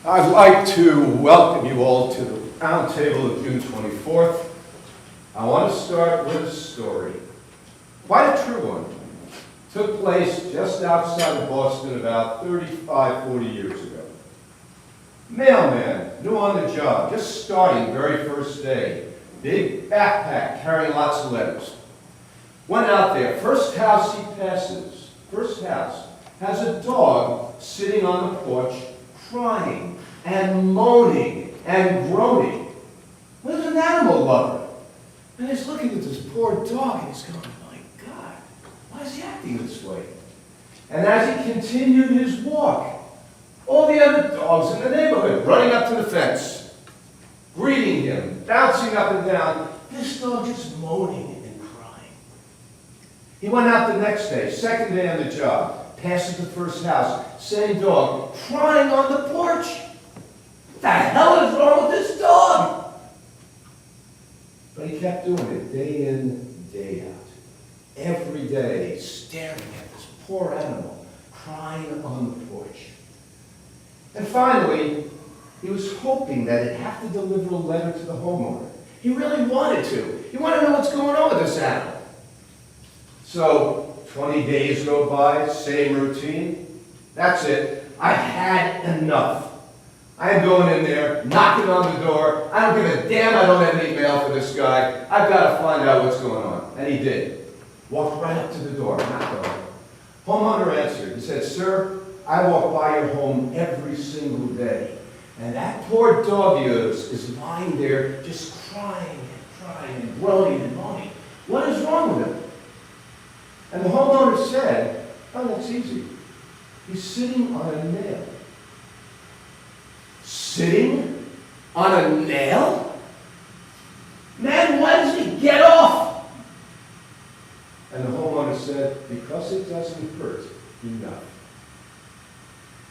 I'd like to welcome you all to the roundtable of June 24th. I want to start with a story, quite a true one. Took place just outside of Boston about 35, 40 years ago. Mailman, new on the job, just starting very first day. Big backpack, carrying lots of letters. Went out there, first house he passes, first house, has a dog sitting on the porch, crying and moaning and groaning. Well, he's an animal lover. And he's looking at this poor dog and he's going, my God, why is he acting this way? And as he continued his walk, all the other dogs in the neighborhood running up to the fence, greeting him, bouncing up and down, this dog just moaning and crying. He went out the next day, second day on the job, passes the first house, same dog, crying on the porch. What the hell is wrong with this dog? But he kept doing it day in, day out. Every day, staring at this poor animal, crying on the porch. And finally, he was hoping that he'd have to deliver a letter to the homeowner. He really wanted to. He wanted to know what's going on with this animal. So, 20 days go by, same routine. That's it. I had enough. I am going in there, knocking on the door. I don't give a damn I don't have any mail for this guy. I've got to find out what's going on. And he did. Walked right up to the door, knocked on it. Homeowner answered. He said, sir, I walk by your home every single day. And that poor dog of yours is lying there just crying and groaning and moaning. What is wrong with him? And the homeowner said, oh, that's easy. He's sitting on a nail. Sitting on a nail? Man, why does he get off? And the homeowner said, because it doesn't hurt enough.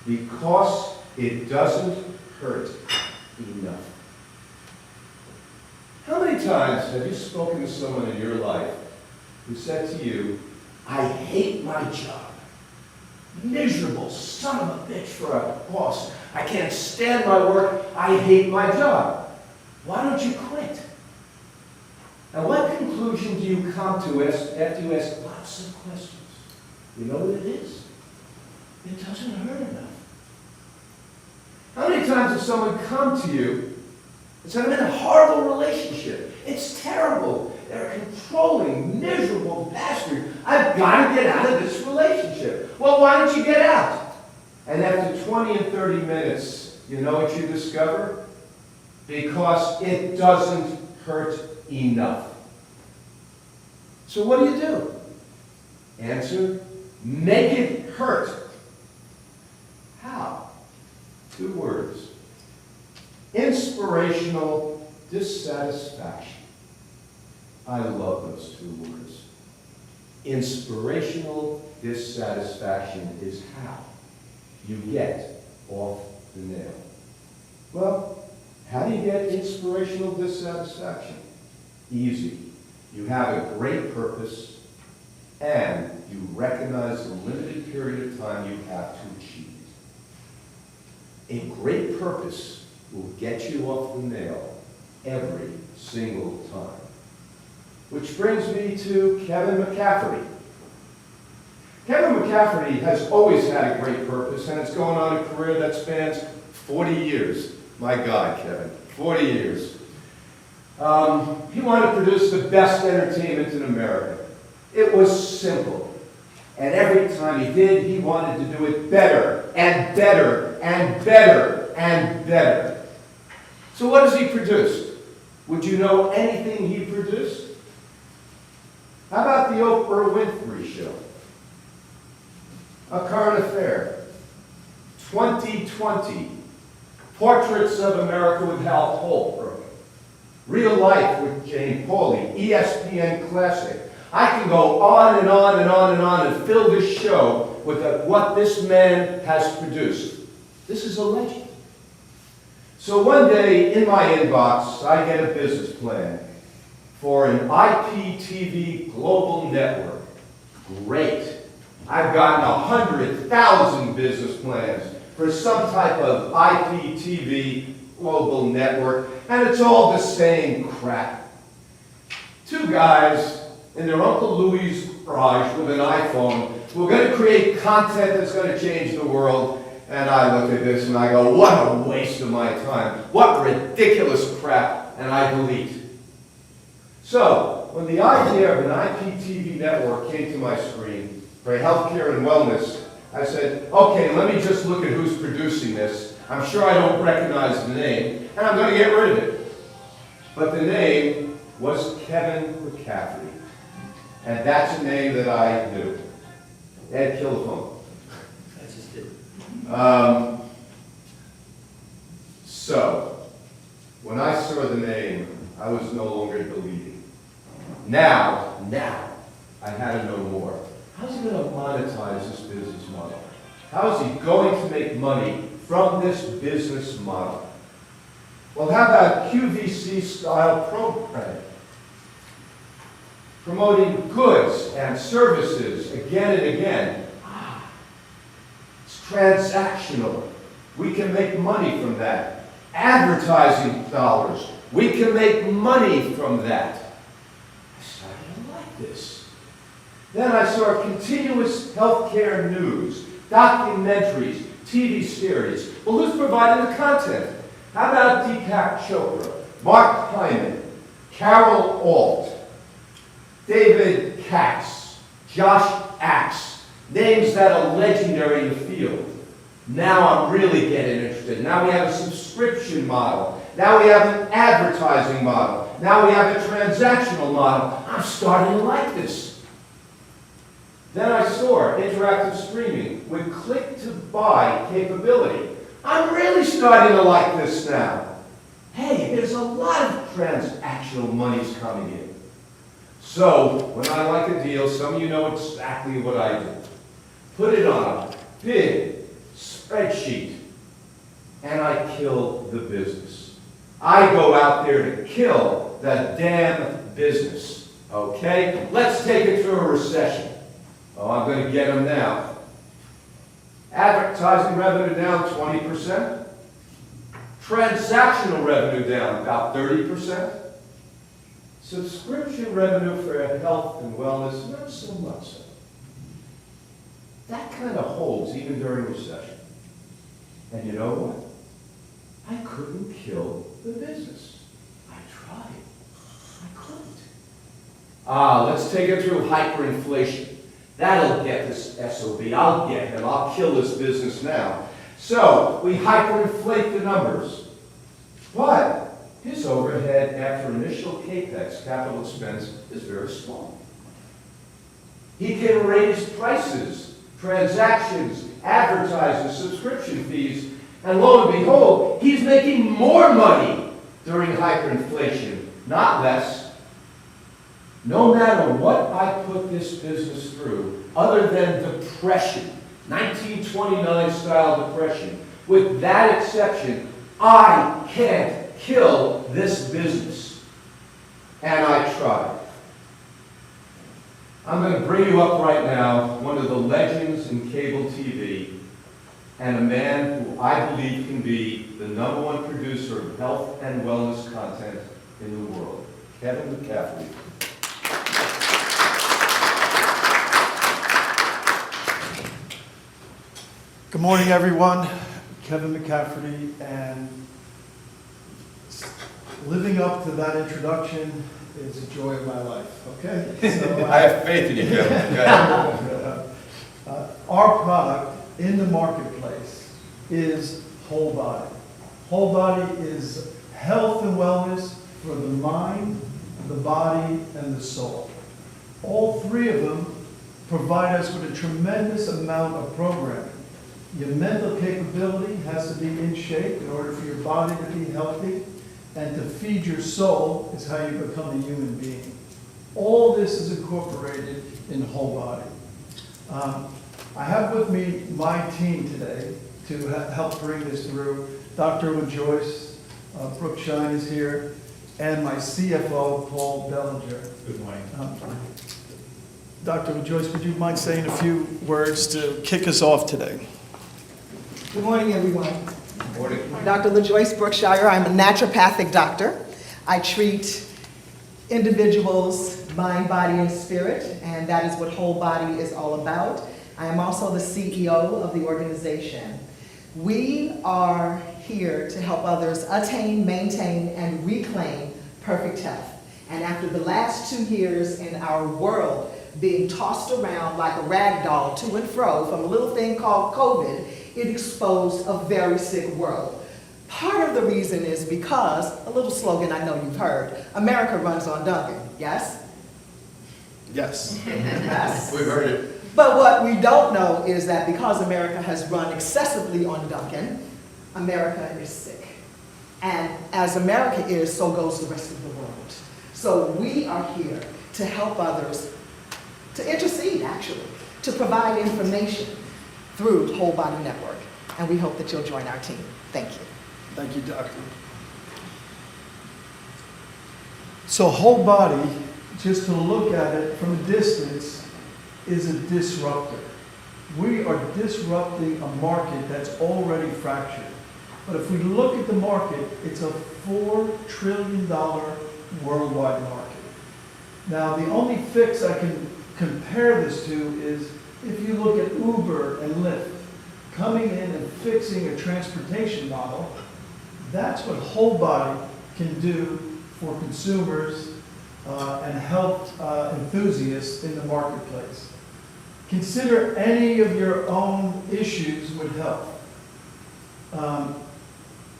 Because it doesn't hurt enough. How many times have you spoken to someone in your life who said to you, I hate my job. Miserable son of a bitch for a boss. I can't stand my work. I hate my job. Why don't you quit? And what conclusion do you come to after you ask lots of questions? You know what it is? It doesn't hurt enough. How many times has someone come to you and said, I'm in a horrible relationship. It's terrible. They're a controlling, miserable bastard. I've got to get out of this relationship. Well, why don't you get out? And after 20 and 30 minutes, you know what you discover? Because it doesn't hurt enough. So what do? Answer, make it hurt. How? 2 words. Inspirational dissatisfaction. I love those 2 words. Inspirational dissatisfaction is how you get off the nail. Well, how do you get inspirational dissatisfaction? Easy. You have a great purpose and you recognize the limited period of time you have to achieve it. A great purpose will get you off the nail every single time. Which brings me to Kevin McCafferty. Kevin McCafferty has always had a great purpose, and it's going on a career that spans 40 years. My God, Kevin, 40 years. He wanted to produce the best entertainment in America. It was simple. And every time he did, he wanted to do it better and better and better and better. So what has he produced? Would you know anything he produced? How about the Oprah Winfrey Show? A Current Affair. 2020. Portraits of America with Hal Holbrook. Real Life with Jane Pauley. ESPN Classic. I can go on and on and on and on and fill this show with what this man has produced. This is a legend. So one day in my inbox, I get a business plan for an IPTV global network. Great. I've gotten 100,000 business plans for some type of IPTV global network, and it's all the same crap. Two guys in their Uncle Louie's garage with an iPhone were going to create content that's going to change the world, and I look at this and I go, what a waste of my time. What ridiculous crap, and I delete. So, when the idea of an IPTV network came to my screen for healthcare and wellness, I said, okay, let me just look at who's producing this. I'm sure I don't recognize the name, and I'm going to get rid of it. But the name was Kevin McCafferty, and that's a name that I knew. Ed, kill the phone. I just did. So, when I saw the name, I was no longer deleting. Now, I had to know more. How's he going to monetize this business model? How is he going to make money from this business model? Well, how about QVC-style programming? Promoting goods and services again and again. It's transactional. We can make money from that. Advertising dollars. We can make money from that. I started to like this. Then I saw continuous healthcare news, documentaries, TV series. Well, who's providing the content? How about Deepak Chopra, Mark Hyman, Carol Alt, David Katz, Josh Axe, names that are legendary in the field. Now I'm really getting interested. Now we have a subscription model. Now we have an advertising model. Now we have a transactional model. I'm starting to like this. Then I saw interactive streaming with click-to-buy capability. I'm really starting to like this now. Hey, there's a lot of transactional monies coming in. So, when I like a deal, some of you know exactly what I do. Put it on a big spreadsheet, and I kill the business. I go out there to kill the damn business. Okay? Let's take it through a recession. Oh, I'm going to get them now. Advertising revenue down 20%. Transactional revenue down about 30%. Subscription revenue for health and wellness, not so much so. That kind of holds even during recession. And you know what? I couldn't kill the business. I tried. I couldn't. Let's take it through hyperinflation. That'll get this SOB. I'll get him. I'll kill this business now. So, we hyperinflate the numbers. But his overhead after initial CAPEX, capital expense, is very small. He can raise prices, transactions, advertising, subscription fees, and lo and behold, he's making more money during hyperinflation, not less. No matter what I put this business through, other than depression, 1929 style depression, with that exception, I can't kill this business. And I tried. I'm going to bring you up right now one of the legends in cable TV and a man who I believe can be the #1 producer of health and wellness content in the world, Kevin McCafferty. Good morning, everyone. Kevin McCafferty, and living up to that introduction is a joy of my life, okay? So, I have faith in you, Kevin. our product in the marketplace is Wholebody. Wholebody is health and wellness for the mind, the body, and the soul. All three of them provide us with a tremendous amount of programming. Your mental capability has to be in shape in order for your body to be healthy, and to feed your soul is how you become a human being. All this is incorporated in Wholebody. I have with me my team today to help bring this through. Dr. LaJoyce, Brooke Shine is here, and my CFO, Paul Bellinger. Good morning. Dr. LaJoyce, would you mind saying a few words to kick us off today? Good morning, everyone. Morning. I'm Dr. LaJoyce Brookshire. I'm a naturopathic doctor. I treat individuals, mind, body, and spirit, and that is what Wholebody is all about. I am also the CEO of the organization. We are here to help others attain, maintain, and reclaim perfect health. And after the last 2 years in our world being tossed around like a rag doll to and fro from a little thing called COVID, it exposed a very sick world. Part of the reason is because, a little slogan I know you've heard, America runs on Dunkin', yes? Yes. Yes. We've heard it. But what we don't know is that because America has run excessively on Dunkin', America is sick. And as America is, so goes the rest of the world. So we are here to help others, to intercede actually, to provide information through Wholebody Network. And we hope that you'll join our team. Thank you. Thank you, Doctor. So Wholebody, just to look at it from a distance, is a disruptor. We are disrupting a market that's already fractured. But if we look at the market, it's a $4 trillion worldwide market. Now, the only fix I can compare this to is if you look at Uber and Lyft coming in and fixing a transportation model. That's what Wholebody can do for consumers and health enthusiasts in the marketplace. Consider any of your own issues with health.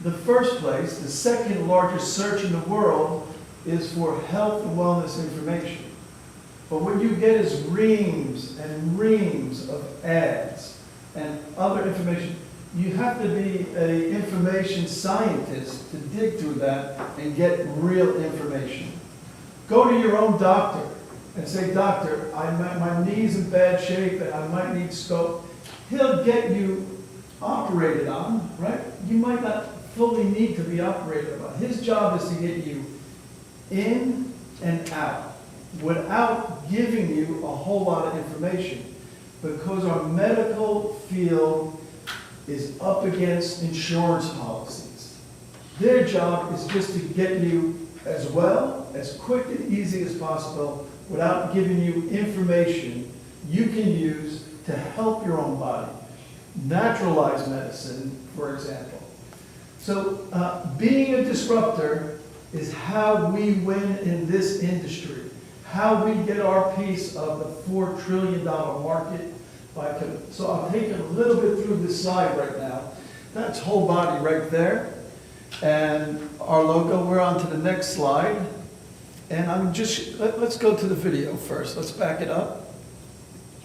The first place, the second largest search in the world is for health and wellness information. But what you get is reams and reams of ads and other information. You have to be an information scientist to dig through that and get real information. Go to your own doctor and say, doctor, my knee's in bad shape and I might need scope. He'll get you operated on, right? You might not fully need to be operated on. His job is to get you in and out without giving you a whole lot of information, because our medical field is up against insurance policies. Their job is just to get you as well, as quick and easy as possible, without giving you information you can use to help your own body. Naturalized medicine, for example. So being a disruptor is how we win in this industry, how we get our piece of the $4 trillion market. So I'll take it a little bit through this slide right now. That's Wholebody right there. And our logo, we're on to the next slide. And let's go to the video first. Let's back it up.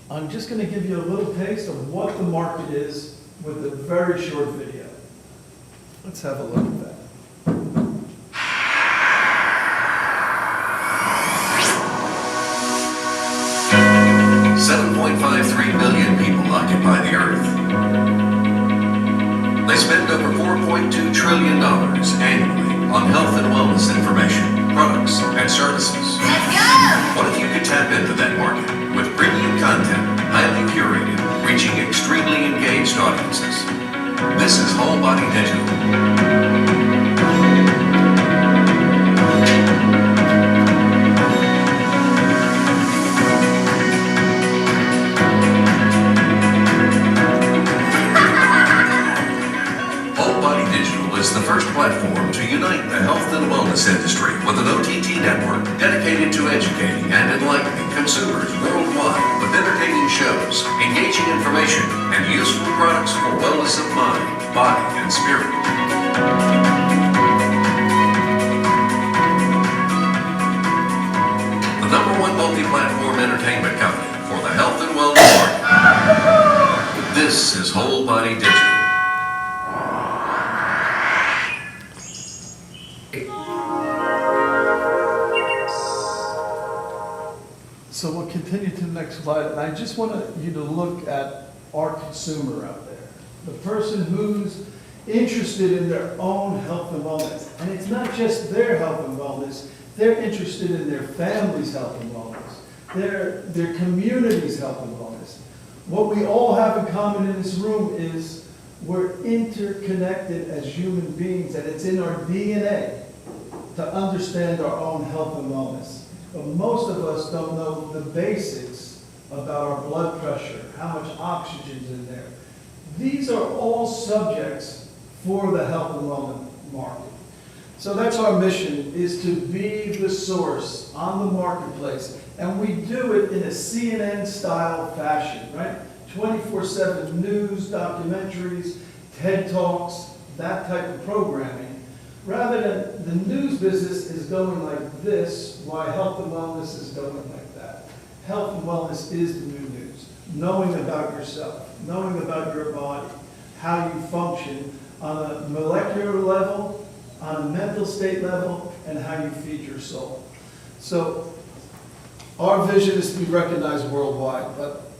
I'm just going to give you a little taste of what the market is with a very short video. Let's have a look at that. 7.53 billion people occupy the Earth. They spend over $4.2 trillion annually on health and wellness information, products, and services. Let's go! What if you could tap into that market with premium content, highly curated, reaching extremely engaged audiences? This is Wholebody Digital. Is the first platform to unite the health and wellness industry with an OTT network dedicated to educating and enlightening consumers worldwide with entertaining shows, engaging information, and useful products for wellness of mind, body, and spirit. The #1 multi-platform entertainment company for the health and wellness market. This is Wholebody Digital. So we'll continue to the next slide, and I just want you to look at our consumer out there, the person who's interested in their own health and wellness. And it's not just their health and wellness, they're interested in their family's health and wellness, their community's health and wellness. What we all have in common in this room is We're interconnected as human beings, and it's in our DNA to understand our own health and wellness. But most of us don't know the basics about our blood pressure, how much oxygen's in there. These are all subjects for the health and wellness market. So that's our mission, is to be the source on the marketplace. And we do it in a CNN-style fashion, right? 24/7 news, documentaries, TED Talks, that type of programming. Rather than the news business is going like this, why health and wellness is going like that. Health and wellness is the new news. Knowing about yourself, knowing about your body, how you function on a molecular level, on a mental state level, and how you feed your soul. So our vision is to be recognized worldwide, but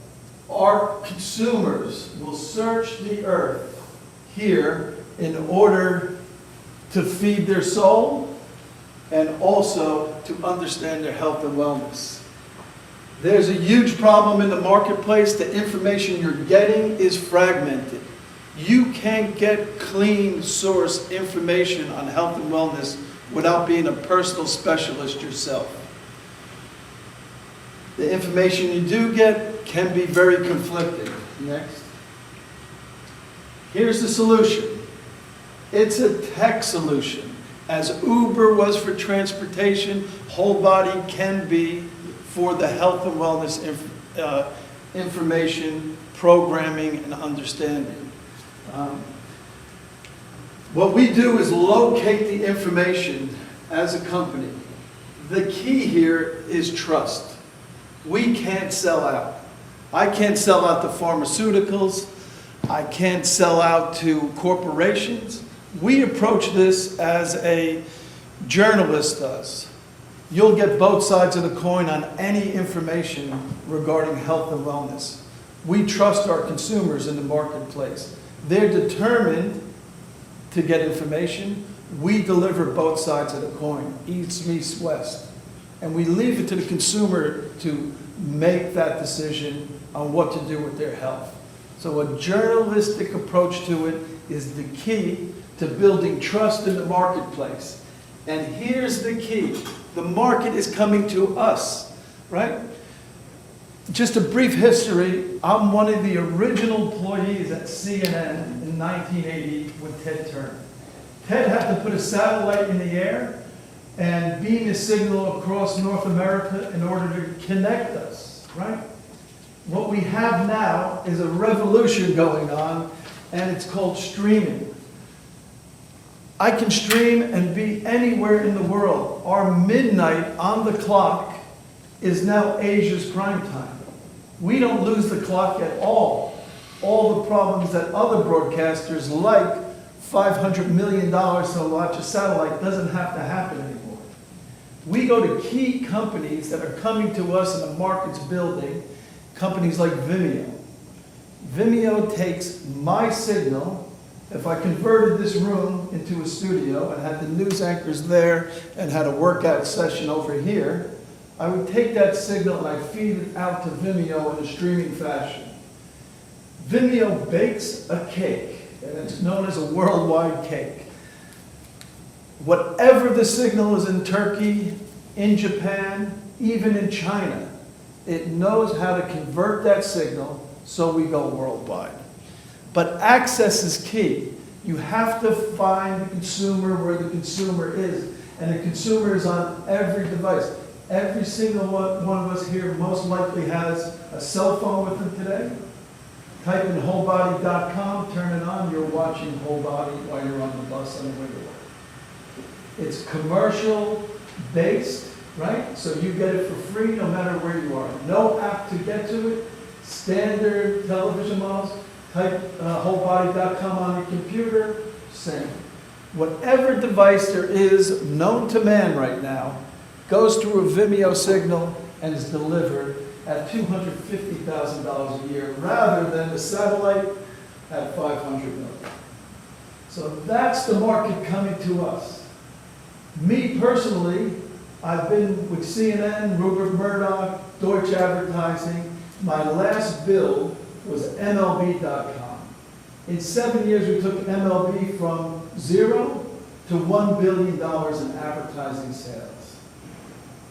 our consumers will search the earth here in order to feed their soul and also to understand their health and wellness. There's a huge problem in the marketplace. The information you're getting is fragmented. You can't get clean source information on health and wellness without being a personal specialist yourself. The information you do get can be very conflicting. Next. Here's the solution. It's a tech solution. As Uber was for transportation, Wholebody can be for the health and wellness information, programming, and understanding. What we do is locate the information as a company. The key here is trust. We can't sell out. I can't sell out to pharmaceuticals. I can't sell out to corporations. We approach this as a journalist does. You'll get both sides of the coin on any information regarding health and wellness. We trust our consumers in the marketplace. They're determined to get information. We deliver both sides of the coin, east, meets, west. And we leave it to the consumer to make that decision on what to do with their health. So a journalistic approach to it is the key to building trust in the marketplace. And here's the key. The market is coming to us, right? Just a brief history. I'm one of the original employees at CNN in 1980 with Ted Turner. Ted had to put a satellite in the air and beam a signal across North America in order to connect us, right? What we have now is a revolution going on, and it's called streaming. I can stream and be anywhere in the world. Our midnight on the clock is now Asia's prime time. We don't lose the clock at all. All the problems that other broadcasters like $500 million to watch a satellite doesn't have to happen anymore. We go to key companies that are coming to us and the market's building, companies like Vimeo. Vimeo takes my signal. If I converted this room into a studio and had the news anchors there and had a workout session over here, I would take that signal and I feed it out to Vimeo in a streaming fashion. Vimeo bakes a cake, and it's known as a worldwide cake. Whatever the signal is in Turkey, in Japan, even in China, it knows how to convert that signal so we go worldwide. But access is key. You have to find the consumer where the consumer is. And the consumer is on every device. Every single one of us here most likely has a cell phone with them today. Type in Wholebody.com, turn it on, you're watching Wholebody while you're on the bus on the way to work. It's commercial based, right? So you get it for free no matter where you are. No app to get to it. Standard television models. Type Wholebody.com on your computer, same. Whatever device there is known to man right now goes through a Vimeo signal and is delivered at $250,000 a year rather than the satellite at $500 million. So that's the market coming to us. Me personally, I've been with CNN, Rupert Murdoch, Deutsche Advertising. My last bill was MLB.com. In 7 years, we took MLB from 0 to $1 billion in advertising sales.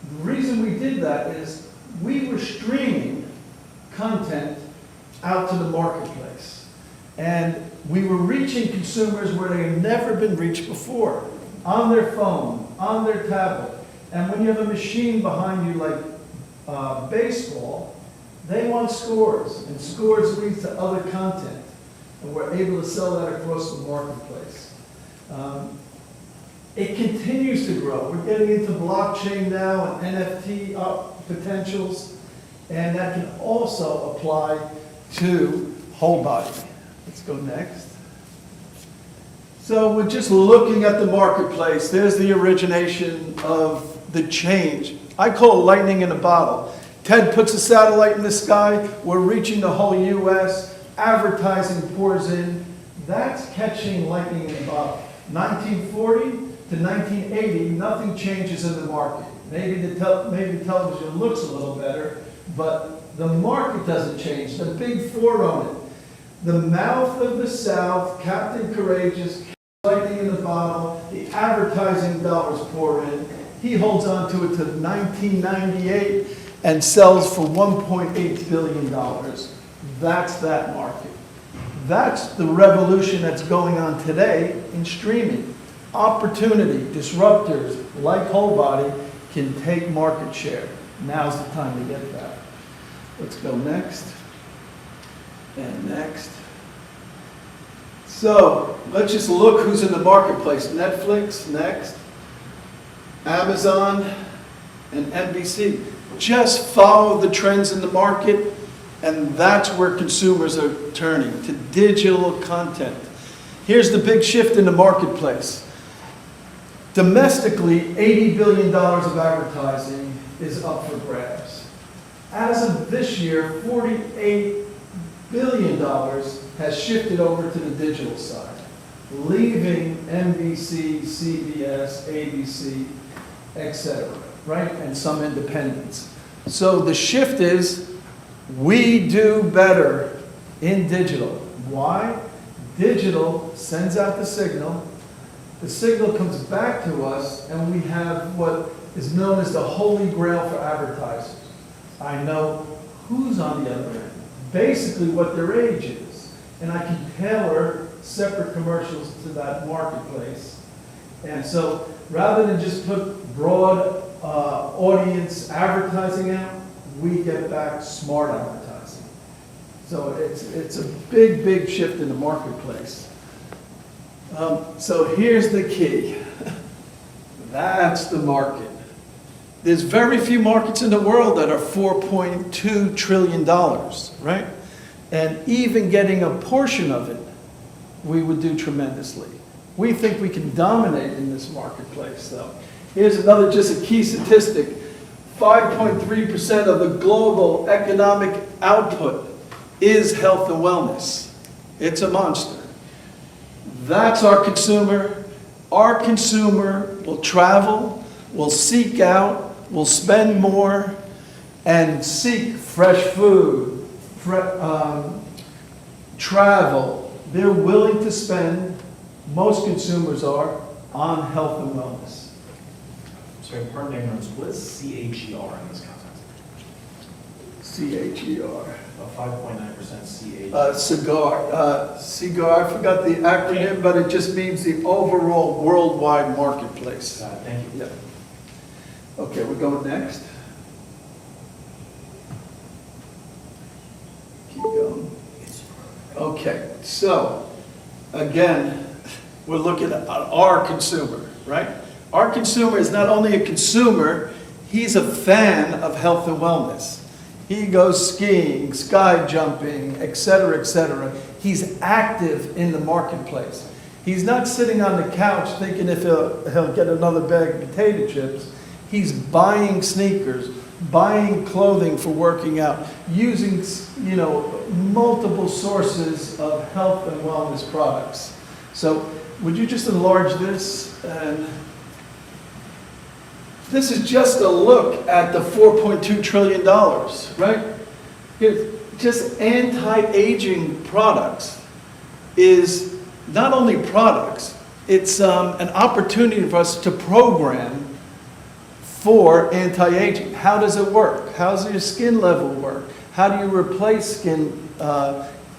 The reason we did that is we were streaming content out to the marketplace. And we were reaching consumers where they had never been reached before, on their phone, on their tablet. And when you have a machine behind you like baseball, they want scores, and scores leads to other content. And we're able to sell that across the marketplace. It continues to grow. We're getting into blockchain now and NFT potentials, and that can also apply to Wholebody. Let's go next. So we're just looking at the marketplace. There's the origination of the change. I call it lightning in a bottle. Ted puts a satellite in the sky. We're reaching the whole U.S. Advertising pours in. That's catching lightning in a bottle. 1940 to 1980, nothing changes in the market. Maybe the television looks a little better, but the market doesn't change. The big four own it. The mouth of the South, Captain Courageous, lightning in the bottle, the advertising dollars pour in. He holds on to it to 1998 and sells for $1.8 billion. That's that market. That's the revolution that's going on today in streaming. Opportunity, disruptors like Wholebody can take market share. Now's the time to get that. Let's go next. And next. So let's just look who's in the marketplace. Netflix, next. Amazon and NBC. Just follow the trends in the market, and that's where consumers are turning, to digital content. Here's the big shift in the marketplace. Domestically, $80 billion of advertising is up for grabs. As of this year, $48 billion has shifted over to the digital side, leaving NBC, CBS, ABC, etc., right? And some independents. So the shift is we do better in digital. Why? Digital sends out the signal comes back to us, and we have what is known as the holy grail for advertisers. I know who's on the other end, basically what their age is, and I can tailor separate commercials to that marketplace. And so rather than just put broad audience advertising out, we get back smart advertising. So it's a big, big shift in the marketplace. So here's the key. That's the market. There's very few markets in the world that are $4.2 trillion, right? And even getting a portion of it, we would do tremendously. We think we can dominate in this marketplace, though. Here's another, just a key statistic. 5.3% of the global economic output is health and wellness. It's a monster. That's our consumer. Our consumer will travel, will seek out, will spend more, and seek fresh food, travel. They're willing to spend, most consumers are, on health and wellness. Sorry, pardon ignorance, what is CHER in this context? CHER. About 5.9% CHER. Cigar, I forgot the acronym, but it just means the overall worldwide marketplace. Thank you. Yeah. Okay, we're going next. Keep going. Okay, so again, we're looking at our consumer, right? Our consumer is not only a consumer, he's a fan of health and wellness. He goes skiing, sky jumping, etc., etc. He's active in the marketplace. He's not sitting on the couch thinking if he'll get another bag of potato chips. He's buying sneakers, buying clothing for working out, using, multiple sources of health and wellness products. So would you just enlarge this? And this is just a look at the $4.2 trillion, right? Here's just anti-aging products. is not only products, it's an opportunity for us to program for anti-aging. How does it work? How does your skin level work? How do you replace skin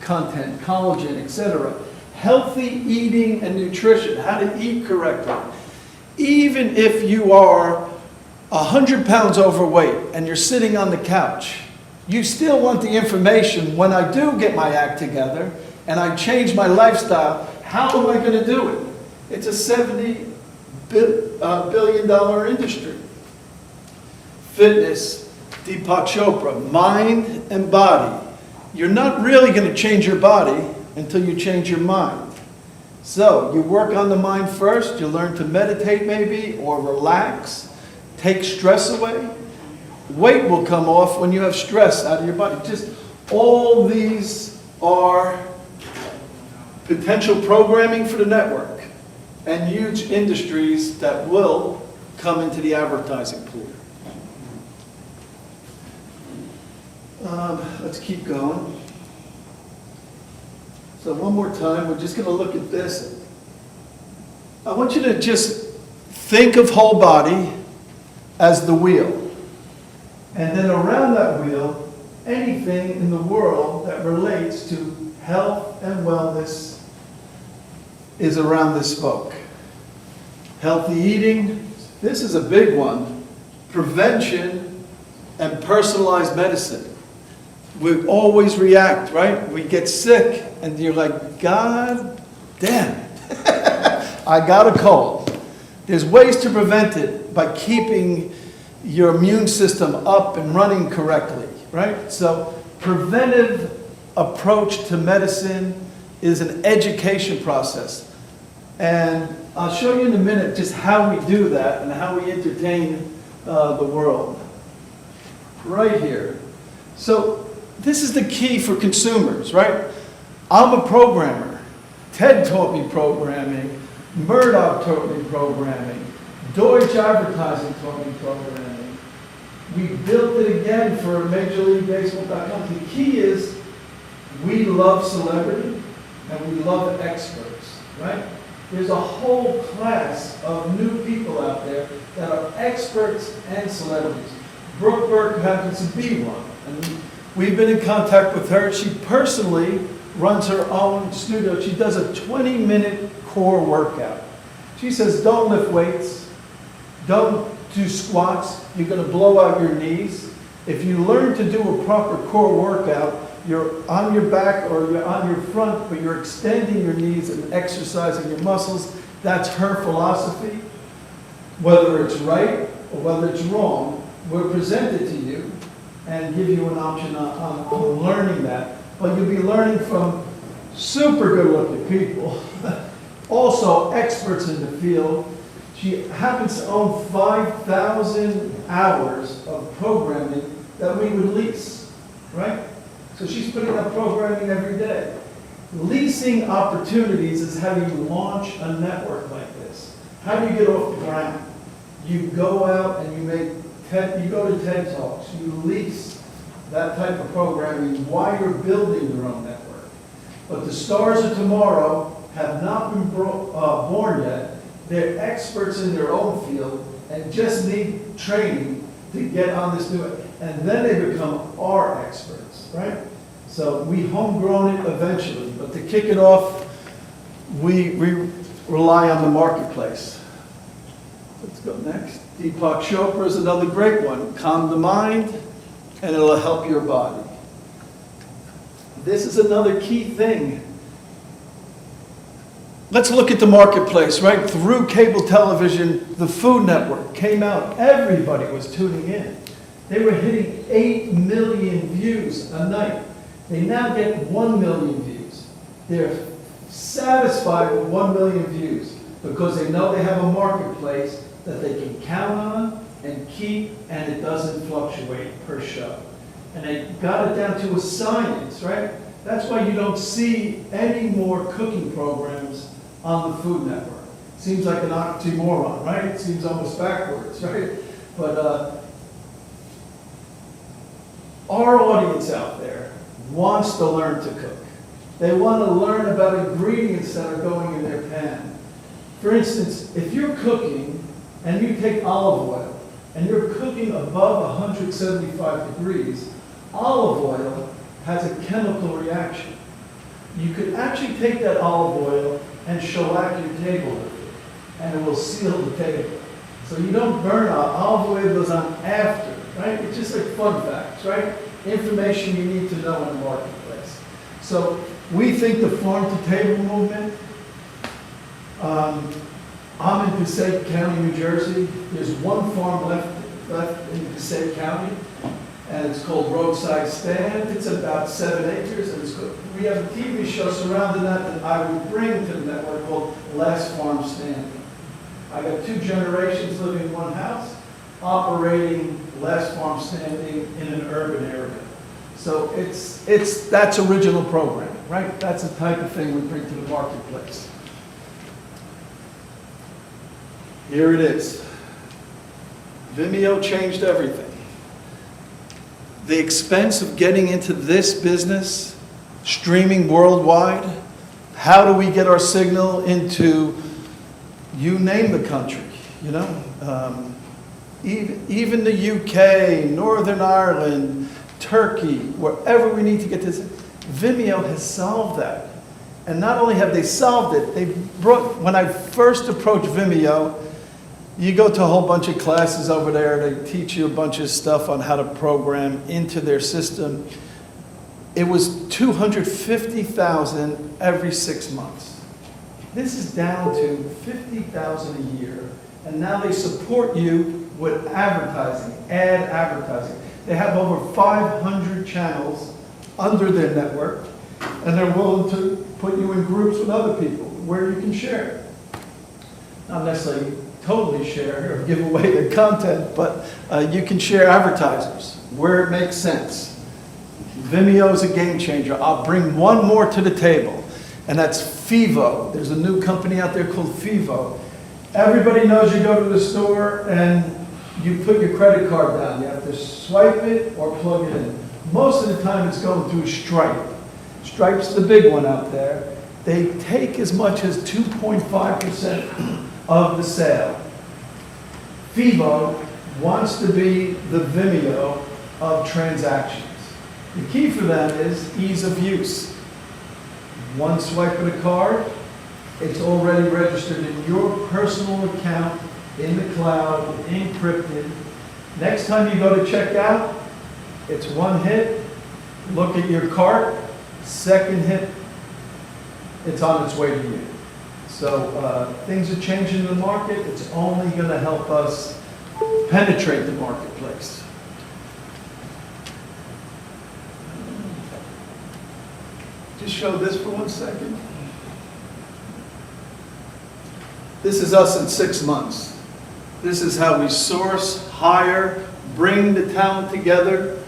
content, collagen, etc.? Healthy eating and nutrition, how to eat correctly. Even if you are 100 pounds overweight and you're sitting on the couch, you still want the information when I do get my act together and I change my lifestyle, how am I going to do it? It's a $70 billion industry. Fitness, Deepak Chopra, mind and body. You're not really going to change your body until you change your mind. So you work on the mind first, you learn to meditate maybe, or relax, take stress away. Weight will come off when you have stress out of your body. Just all these are potential programming for the network and huge industries that will come into the advertising pool. Let's keep going. So one more time, we're just going to look at this. I want you to just think of Wholebody as the wheel. And then around that wheel, anything in the world that relates to health and wellness is around this spoke. Healthy eating, this is a big one. Prevention and personalized medicine. We always react, right? We get sick and you're like, God damn it, I got a cold. There's ways to prevent it by keeping your immune system up and running correctly, right? So preventive approach to medicine is an education process. And I'll show you in a minute just how we do that and how we entertain the world. Right here. So this is the key for consumers, right? I'm a programmer. Ted taught me programming. Murdoch taught me programming. Deutsche Advertising taught me programming. We built it again for MajorLeagueBaseball.com. The key is we love celebrity and we love experts, right? There's a whole class of new people out there that are experts and celebrities. Brooke Burke happens to be one. And we've been in contact with her. She personally runs her own studio. She does a 20-minute core workout. She says, don't lift weights. Don't do squats. You're going to blow out your knees. If you learn to do a proper core workout, you're on your back or you're on your front, but you're extending your knees and exercising your muscles. That's her philosophy. Whether it's right or whether it's wrong, we'll present it to you and give you an option on learning that. But you'll be learning from super good-looking people, also experts in the field. She happens to own 5,000 hours of programming that we would lease, right? So she's putting up programming every day. Leasing opportunities is how you launch a network like this. How do you get off the ground? You go out and you go to TED Talks, you lease that type of programming while you're building your own network. But the stars of tomorrow have not been born yet. They're experts in their own field and just need training to get on this new, and then they become our experts, right? So we homegrown it eventually, but to kick it off, we rely on the marketplace. Let's go next. Deepak Chopra is another great one. Calm the mind, and it'll help your body. This is another key thing. Let's look at the marketplace, right? Through cable television, the Food Network came out. Everybody was tuning in. They were hitting 8 million views a night. They now get 1 million views. They're satisfied with 1 million views because they know they have a marketplace that they can count on and keep, and it doesn't fluctuate per show. And they got it down to a science, right? That's why you don't see any more cooking programs on the Food Network. Seems like an oxymoron, right? It seems almost backwards, right? But our audience out there wants to learn to cook. They want to learn about ingredients that are going in their pan. For instance, if you're cooking and you take olive oil and you're cooking above 175 degrees, olive oil has a chemical reaction. You could actually take that olive oil and shellac your table with it, and it will seal the table. So you don't burn out. Olive oil goes on after, right? It's just like fun facts, right? Information you need to know in the marketplace. So we think the farm-to-table movement, I'm in Passaic County, New Jersey. There's one farm left in Passaic County, and it's called Roadside Stand. It's about 7 acres, and it's good. We have a TV show surrounding that I will bring to the network called Last Farm Standing. I got 2 generations living in one house, operating Last Farm Standing in an urban area. So that's original programming, right? That's the type of thing we bring to the marketplace. Here it is. Vimeo changed everything. The expense of getting into this business, streaming worldwide, how do we get our signal into, you name the country, you know? Even the UK, Northern Ireland, Turkey, wherever we need to get this, Vimeo has solved that. And not only have they solved it, when I first approached Vimeo, you go to a whole bunch of classes over there, they teach you a bunch of stuff on how to program into their system. It was $250,000 every 6 months. This is down to $50,000 a year, and now they support you with advertising, ad advertising. They have over 500 channels under their network, and they're willing to put you in groups with other people where you can share. Not necessarily totally share or give away their content, but you can share advertisers where it makes sense. Vimeo is a game changer. I'll bring one more to the table, and that's Fivo. There's a new company out there called Fivo. Everybody knows you go to the store and you put your credit card down. You have to swipe it or plug it in. Most of the time it's going through Stripe. Stripe's the big one out there. They take as much as 2.5% of the sale. Fivo wants to be the Vimeo of transactions. The key for them is ease of use. One swipe of the card, it's already registered in your personal account, in the cloud, encrypted. Next time you go to check out, it's one hit, look at your cart, second hit, it's on its way to you. So things are changing in the market. It's only going to help us penetrate the marketplace. Just show this for 1 second. This is us in 6 months. This is how we source, hire, bring the talent together.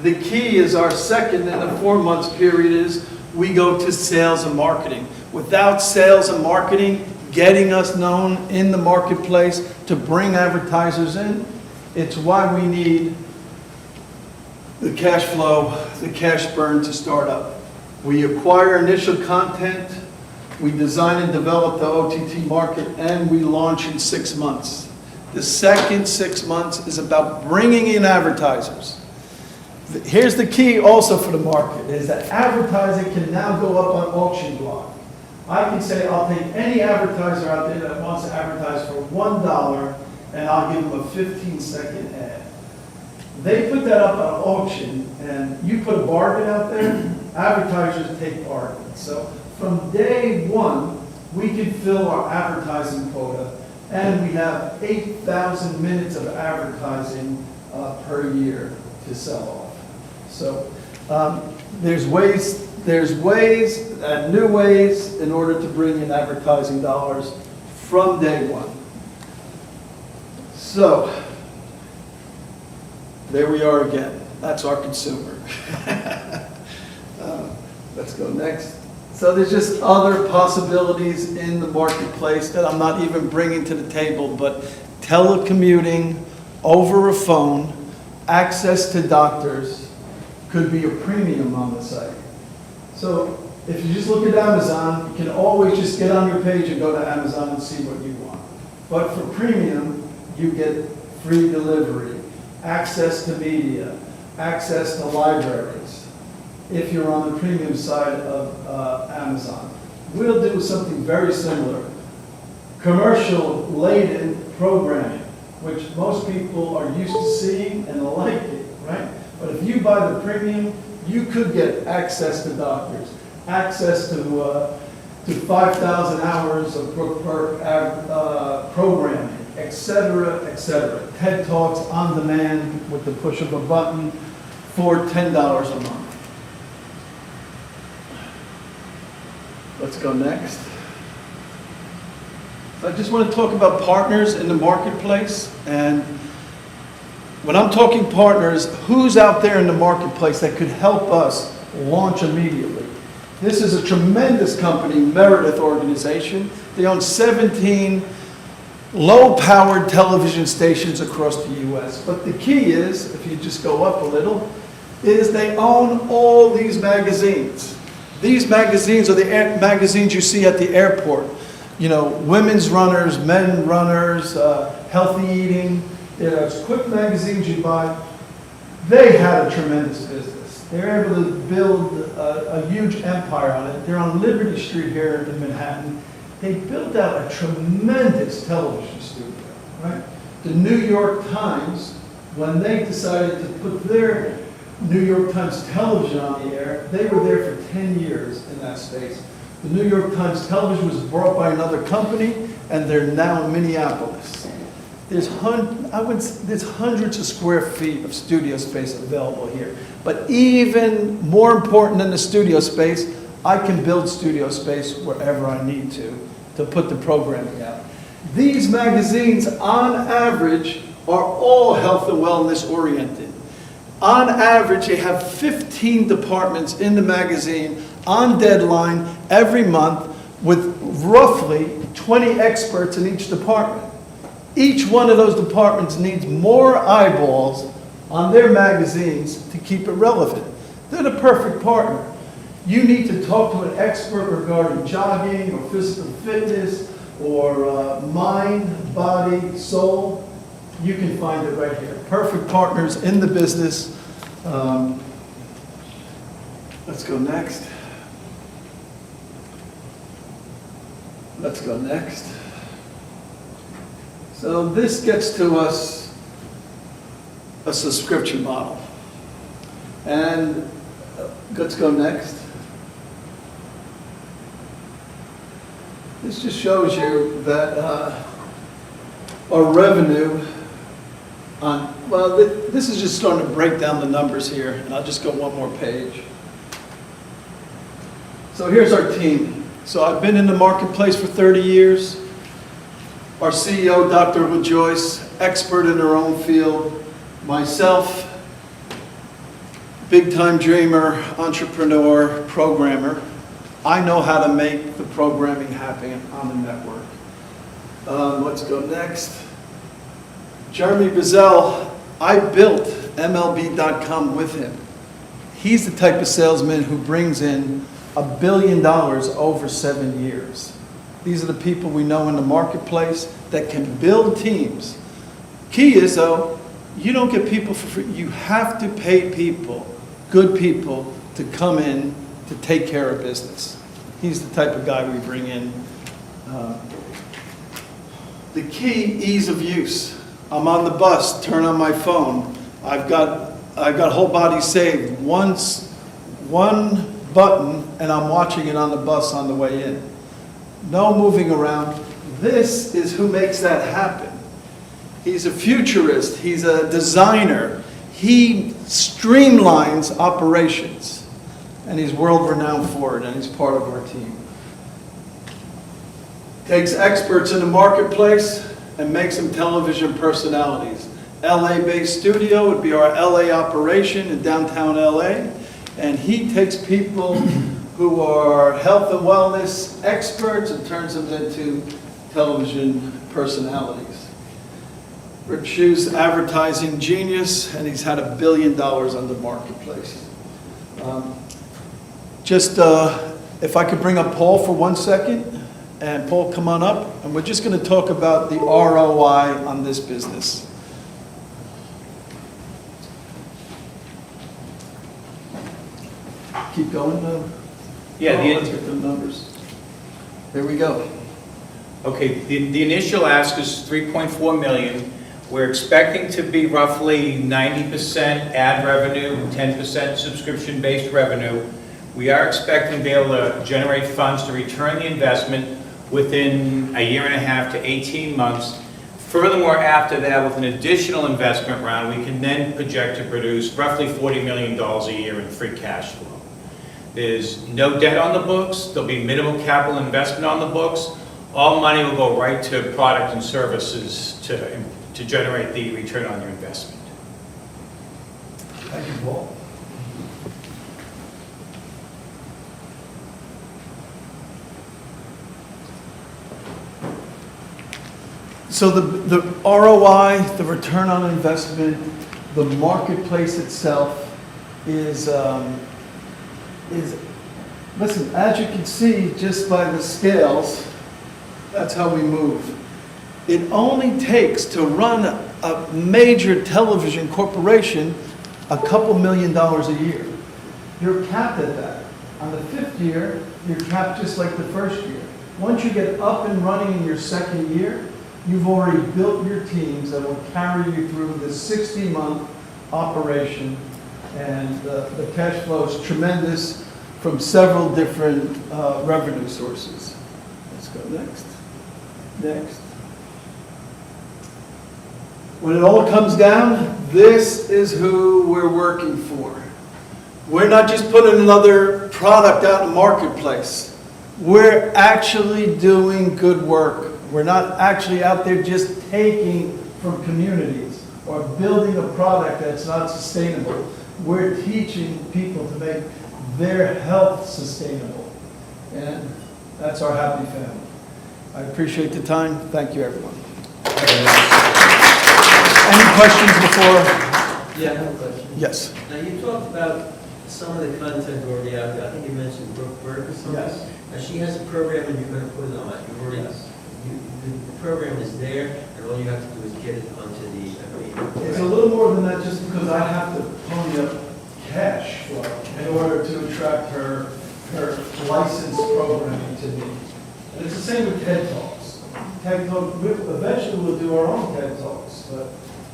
The key is our second and the 4 months period is we go to sales and marketing. Without sales and marketing, getting us known in the marketplace to bring advertisers in, it's why we need the cash flow, the cash burn to start up. We acquire initial content, we design and develop the OTT market, and we launch in 6 months. The second 6 months is about bringing in advertisers. Here's the key also for the market, is that advertising can now go up on auction block. I can say I'll take any advertiser out there that wants to advertise for $1 and I'll give them a 15-second ad. They put that up on auction and you put a bargain out there, advertisers take bargains. So from day one, we can fill our advertising quota and we have 8,000 minutes of advertising per year to sell off. So there's ways and new ways in order to bring in advertising dollars from day one. So there we are again. That's our consumer. Let's go next. So there's just other possibilities in the marketplace that I'm not even bringing to the table, but telecommuting over a phone, access to doctors could be a premium on the site. So If you just look at Amazon, you can always just get on your page and go to Amazon and see what you want. But for premium, you get free delivery, access to media, access to libraries, if you're on the premium side of Amazon. We'll do something very similar. Commercial-laden programming, which most people are used to seeing and liking, right? But if you buy the premium, you could get access to doctors, access to 5,000 hours of programming, et cetera, et cetera. TED Talks on demand with the push of a button for $10 a month. Let's go next. I just want to talk about partners in the marketplace. And when I'm talking partners, who's out there in the marketplace that could help us launch immediately? This is a tremendous company, Meredith Organization. They own 17 low-powered television stations across the U.S. But the key is, if you just go up a little, is they own all these magazines. These magazines are the magazines you see at the airport. You know, women's runners, men runners, healthy eating. There's quick magazines you buy. They had a tremendous business. They're able to build a huge empire on it. They're on Liberty Street here in Manhattan. They built out a tremendous television studio, right? The New York Times, when they decided to put their New York Times television on the air, they were there for 10 years in that space. The New York Times television was bought by another company, and they're now in Minneapolis. There's hundreds of square feet of studio space available here. But even more important than the studio space, I can build studio space wherever I need to put the programming out. These magazines, on average, are all health and wellness oriented. On average, they have 15 departments in the magazine on deadline every month with roughly 20 experts in each department. Each one of those departments needs more eyeballs on their magazines to keep it relevant. They're the perfect partner. You need to talk to an expert regarding jogging or physical fitness or mind, body, soul. You can find it right here. Perfect partners in the business. Let's go next. Let's go next. So this gets to us a subscription model. And let's go next. This just shows you that our revenue on, well, this is just starting to break down the numbers here, and I'll just go one more page. So here's our team. So I've been in the marketplace for 30 years. Our CEO, Dr. LaJoyce, expert in her own field. Myself, big-time dreamer, entrepreneur, programmer. I know how to make the programming happen on the network. Let's go next. Jeremy Bizzell, I built MLB.com with him. He's the type of salesman who brings in $1 billion over 7 years. These are the people we know in the marketplace that can build teams. Key is, though, you don't get people for free. You have to pay people, good people, to come in to take care of business. He's the type of guy we bring in. The key, ease of use. I'm on the bus, turn on my phone. I've got Wholebody saved. One button, and I'm watching it on the bus on the way in. No moving around. This is who makes that happen. He's a futurist. He's a designer. He streamlines operations, and he's world-renowned for it, and he's part of our team. Takes experts in the marketplace and makes them television personalities. LA-based studio would be our LA operation in downtown LA, and he takes people who are health and wellness experts and turns them into television personalities. Rick Shu's advertising genius, and he's had $1 billion on the marketplace. Just If I could bring up Paul for 1 second, and Paul, come on up, and we're just going to talk about the ROI on this business. Keep going, Yeah, let's get the numbers. Here we go. okay, the initial ask is 3.4 million. We're expecting to be roughly 90% ad revenue, 10% subscription-based revenue. We are expecting to be able to generate funds to return the investment within a year and a half to 18 months. Furthermore, after that, with an additional investment round, we can then project to produce roughly $40 million a year in free cash flow. There's no debt on the books. There'll be minimal capital investment on the books. All money will go right to product and services to generate the return on your investment. Thank you, Paul. So the ROI, the return on investment, the marketplace itself is, listen, as you can see just by the scales, that's how we move. It only takes to run a major television corporation a couple $1 million a year. You're capped at that. On the 5th year, you're capped just like the 1st year. Once you get up and running in your 2nd year, you've already built your teams that will carry you through the 60-month operation, and the cash flow is tremendous from several different revenue sources. Let's go next. Next. When it all comes down, this is who we're working for. We're not just putting another product out in the marketplace. We're actually doing good work. We're not actually out there just taking from communities or building a product that's not sustainable. We're teaching people to make their health sustainable. And that's our happy family. I appreciate the time. Thank you, everyone. Any questions before? Yeah, I have a question. Yes. Now, you talked about some of the content already out there. I think you mentioned Brooke Burke or something. Yes. Now, she has a program and you're going to put it on. You've already, the program is there, and all you have to do is get it onto the agreement. It's a little more than that just because I have to pony up cash flow in order to attract her licensed programming to me. And it's the same with TED Talks. TED Talk, eventually we'll do our own TED Talks, but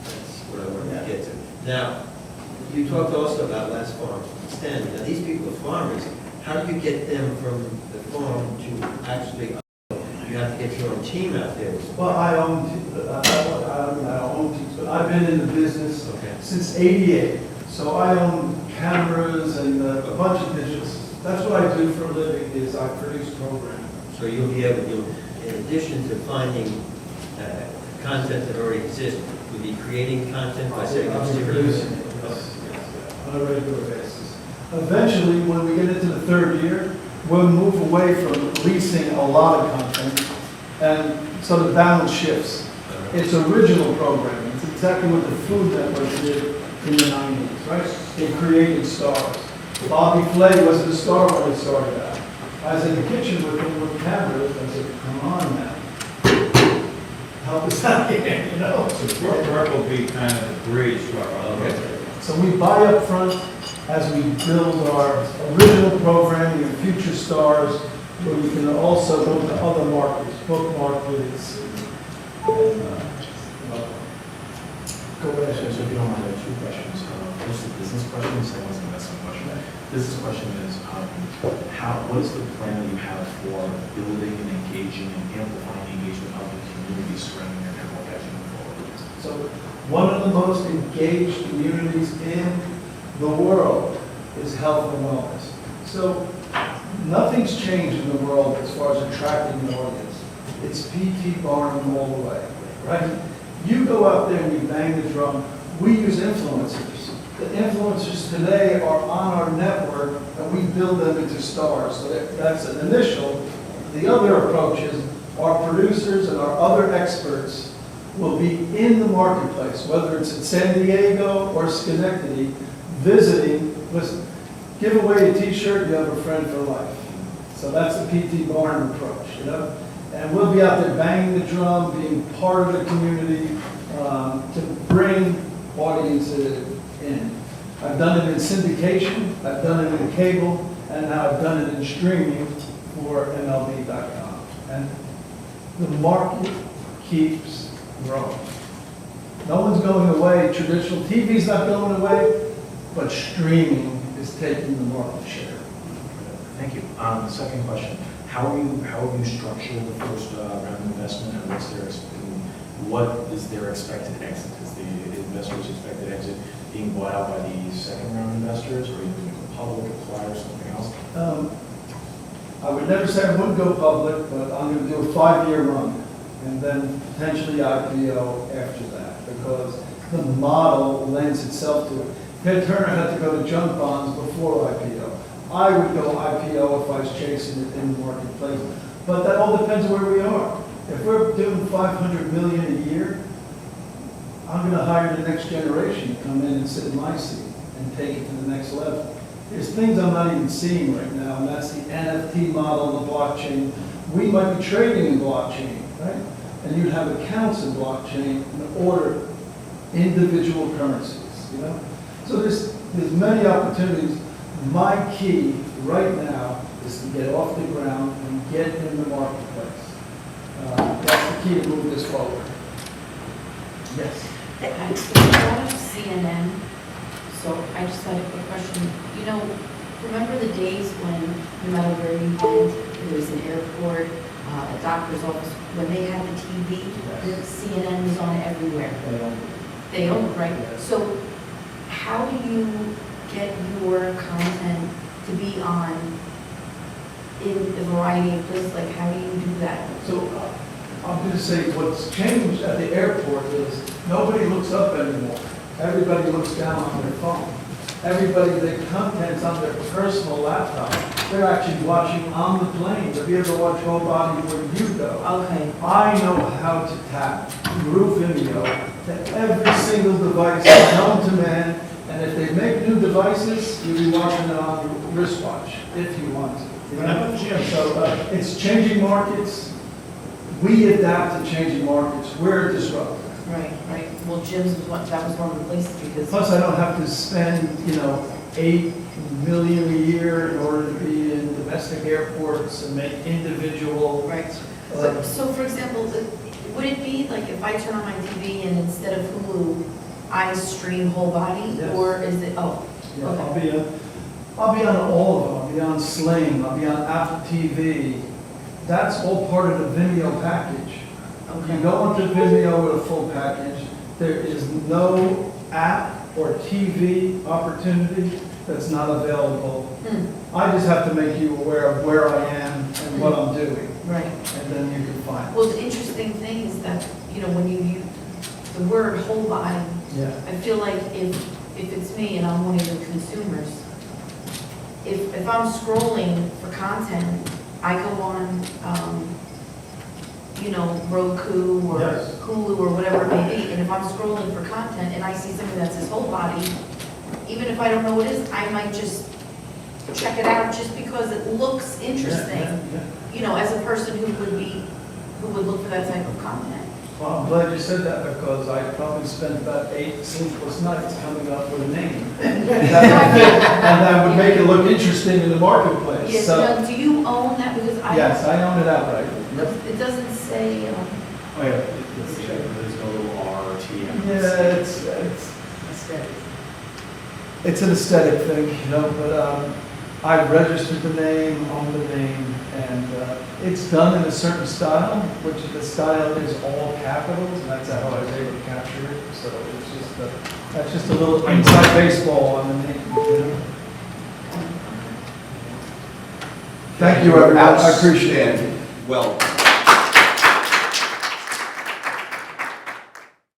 That's what I wanted to get to. Now, you talked also about last farm stand. Now, these people are farmers. How do you get them from the farm to actually, you have to get your own team out there? well, I own teams, but I've been in the business Okay. since '88. So I own cameras and a bunch of digital. That's what I do for a living, is I produce programming. So you'll be able to, in addition to finding content that already exists, you'll be creating content by saying, I'll "Let's be do producing it, yes, on a regular basis. Eventually, when we get into the 3rd year, we'll move away from leasing a lot of content, and so the balance shifts. It's original programming. It's exactly what the Food Network did in the 90s, right? They created stars. Bobby Flay wasn't a star when he started out. I was in the kitchen with him with cameras. I said, come on now. Help us out here, you know? So Brooke Burke will be kind of the bridge to our Okay. So we buy up front as we build our original programming and future stars, where we can also go to other markets, book markets. And, go ahead. So if you don't mind, I have 2 questions. First, a business question, second is an investment question. Business question is, what is the plan that you have for building and engaging and amplifying the engagement of the community surrounding your network as you move forward? So one of the most engaged communities in the world is health and wellness. So nothing's changed in the world as far as attracting an audience. It's P.T. Barnum all the way, right? You go out there and you bang the drum. We use influencers. The influencers today are on our network, and we build them into stars. So that's an initial. The other approach is our producers and our other experts will be in the marketplace, whether it's in San Diego or Schenectady, visiting. Listen, give away a T-shirt, you have a friend for life. So that's the P.T. Barnum approach, you know? And we'll be out there banging the drum, being part of the community, to bring audiences in. I've done it in syndication, I've done it in cable, and now I've done it in streaming for MLB.com. And the market keeps growing. No one's going away. Traditional TV's not going away, but streaming is taking the market share. Thank you. Second question, how have you structured the first round of investment, and what is their expected exit? Is the investors' expected exit being bought out by the second round investors, or are you going to go public, acquire something else? I would never say I wouldn't go public, but I'm going to do a 5-year run, and then potentially IPO after that, because the model lends itself to it. Ted Turner had to go to junk bonds before IPO. I would go IPO if I was chasing it in the marketplace, but that all depends where we are. If we're doing $500 million a year, I'm going to hire the next generation to come in and sit in my seat and take it to the next level. There's things I'm not even seeing right now, and that's the NFT model, the blockchain. We might be trading in blockchain, right? And you'd have accounts in blockchain and order individual currencies, you know? So there's many opportunities. My key right now is to get off the ground and get in the marketplace. That's the key to move this forward. Yes. I watched CNN, so I just had a quick question. You know, remember the days when no matter where you went, there was an airport, a doctor's office, when they had the TV, the CNN was on everywhere. They own it, right? So how do you get your content to be on in a variety of places? Like, how do you do that? So I'm going to say what's changed at the airport is nobody looks up anymore. Everybody looks down on their phone. Everybody, the content's on their personal laptop. They're actually watching on the plane. If you ever watch Wholebody where you go, Okay. I know how to tap through Vimeo to every single device known to man. And if they make new devices, you'll be watching it on your wristwatch if you want to. You know? So it's changing markets. We adapt to changing markets. We're disruptive. Right, right. Well, Jim's was one, that was one of the places because. Plus, I don't have to spend, $8 million a year in order to be in domestic airports and make individual. Right. So for example, would it be like if I turn on my TV and instead of Hulu, I stream Wholebody, Yes. or is it? Oh, Yeah, okay. I'll be on all of them. I'll be on Sling. I'll be on Apple TV. That's all part of the Vimeo package. You go onto Vimeo with a full package. There is no app or TV opportunity that's not available. I just have to make you aware of where I am and what I'm doing, Right. and then you can find it. Well, the interesting thing is that, when you use the word Wholebody, Yeah. I feel like if it's me and I'm one of your consumers, if I'm scrolling for content, I go on, Roku or Yes. Hulu or whatever it may be, and if I'm scrolling for content and I see something that says Wholebody, even if I don't know what it is, I might just check it out just because it looks interesting, Yeah. as a person who would look for that type of content. Well, I'm glad you said that because I probably spent about 8 sleepless nights coming up with a name. And that would make it look interesting in the marketplace. Yes, So, now, do you own that? Because yes, I own it outright. It doesn't say, Oh, yeah, there's no little RT. Yeah, it's an aesthetic thing, but I registered the name, own the name, and it's done in a certain style, which the style is all capitals, and that's how I was able to capture it. So that's just a little inside baseball on the name. Thank you, everyone. I appreciate it. Well,